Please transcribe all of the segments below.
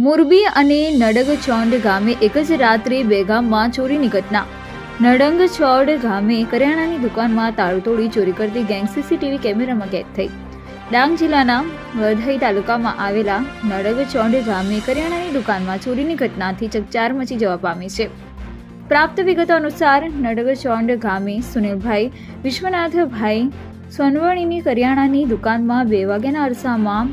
મોરબી અને નડગચોંડ ગામે એક જ રાત્રે બે ગામમાં ચોરીની ઘટના. નડગચોંડ ગામે કરિયાણાની દુકાનમાં તાળું તોડી ચોરી કરતી ગેંગ સીસીટીવી કેમેરામાં કેદ થઈ. ડાંગ જિલ્લાના વઘઈ તાલુકામાં આવેલા નડગચોંડ ગામે કરિયાણાની દુકાનમાં ચોરીની ઘટનાથી ચકચાર મચી જવા પામી છે. પ્રાપ્ત વિગતો અનુસાર નડગચોંડ ગામે સુનિલભાઈ વિશ્વનાથભાઈ સોનવણીની કરિયાણાની દુકાનમાં 2 વાગ્યાના અરસામાં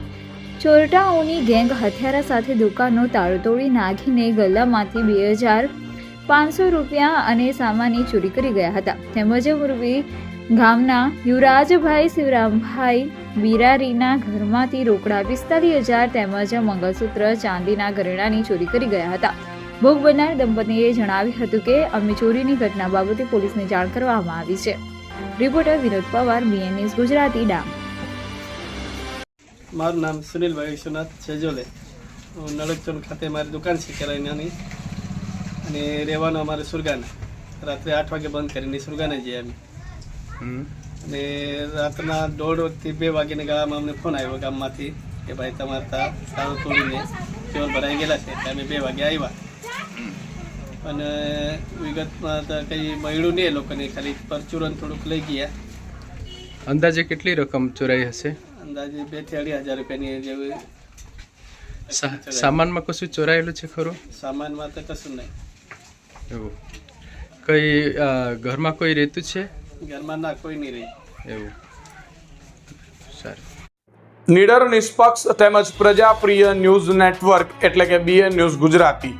ચોરટાઓની ગેંગ હથિયારા સાથે દુકાનનો તાળો તોડી નાખીને ગલ્લામાંથી 2500 રૂપિયા અને સામાનની ચોરી કરી ગયા હતા. તેમજ મોરબી ગામના યુવરાજભાઈ શિવરામભાઈ બિરારીના ઘરમાંથી રોકડા 45,000 તેમજ મંગળસૂત્ર ચાંદીના ઘરેણાની ચોરી કરી ગયા હતા. ભોગ બનનાર દંપતીએ જણાવ્યું હતું કે અમે ચોરીની ઘટના બાબતે પોલીસને જાણ કરવામાં આવી છે. Reporter Vinod Pawar, BN news Gujarati, Dang. મારું નામ સુનિલભાઈ વિશ્વનાથ છેજોલે. હું નડગચોંડ ખાતે મારી દુકાન છે કિરાણાની અને રહેવાનું અમારે સુરગાના. રાત્રે 8 વાગે બંધ કરીને સુરગાને જઈએ અમે. અને રાતના 1:30 થી 2 વાગ્યાના ગાળામાં અમને ફોન આવ્યો ગામમાંથી કે ભાઈ તમારે તાળું તોડીને ચોર ભરાઈ ગયેલા છે. એટલે અમે 2 વાગે આવ્યા અને વિગતમાં તો કંઈ મળ્યું નહીં. એ લોકોને ખાલી પરચુરણ થોડુંક લઈ ગયા. અંદાજે કેટલી રકમ ચોરાઈ હશે? અંદાજે 2,000 થી 2,500 રૂપિયાની જેવી. સામાનમાં કશું ચોરાયેલું છે ખરું? સામાનમાં તો કશું નહીં. એવું કઈ ઘરમાં કોઈ રહેતું છે? ઘરમાં ના, કોઈ નહીં રહી. એવું સારું. નિડર, નિષ્પક્ષ તેમજ પ્રજાપ્રિય ન્યૂઝ નેટવર્ક એટલે કે BN news Gujarati.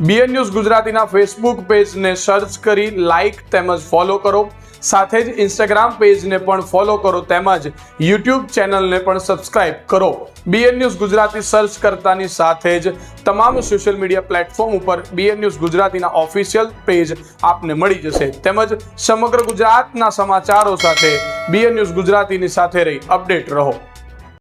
BN news ગુજરાતીના ફેસબુક પેજને સર્ચ કરી લાઇક તેમજ ફોલો કરો. સાથે જ ઇન્સ્ટાગ્રામ પેજને પણ ફોલો કરો તેમજ યુટ્યુબ ચેનલને પણ સબસ્ક્રાઇબ કરો. BN ન્યૂઝ ગુજરાતી સર્ચ કરતાની સાથે જ તમામ સોશિયલ મીડિયા પ્લેટફોર્મ ઉપર BN ન્યૂઝ ગુજરાતીના ઓફિશિયલ પેજ આપને મળી જશે. તેમજ સમગ્ર ગુજરાતના સમાચારો સાથે BN ન્યૂઝ ગુજરાતીની સાથે રહી અપડેટ રહો.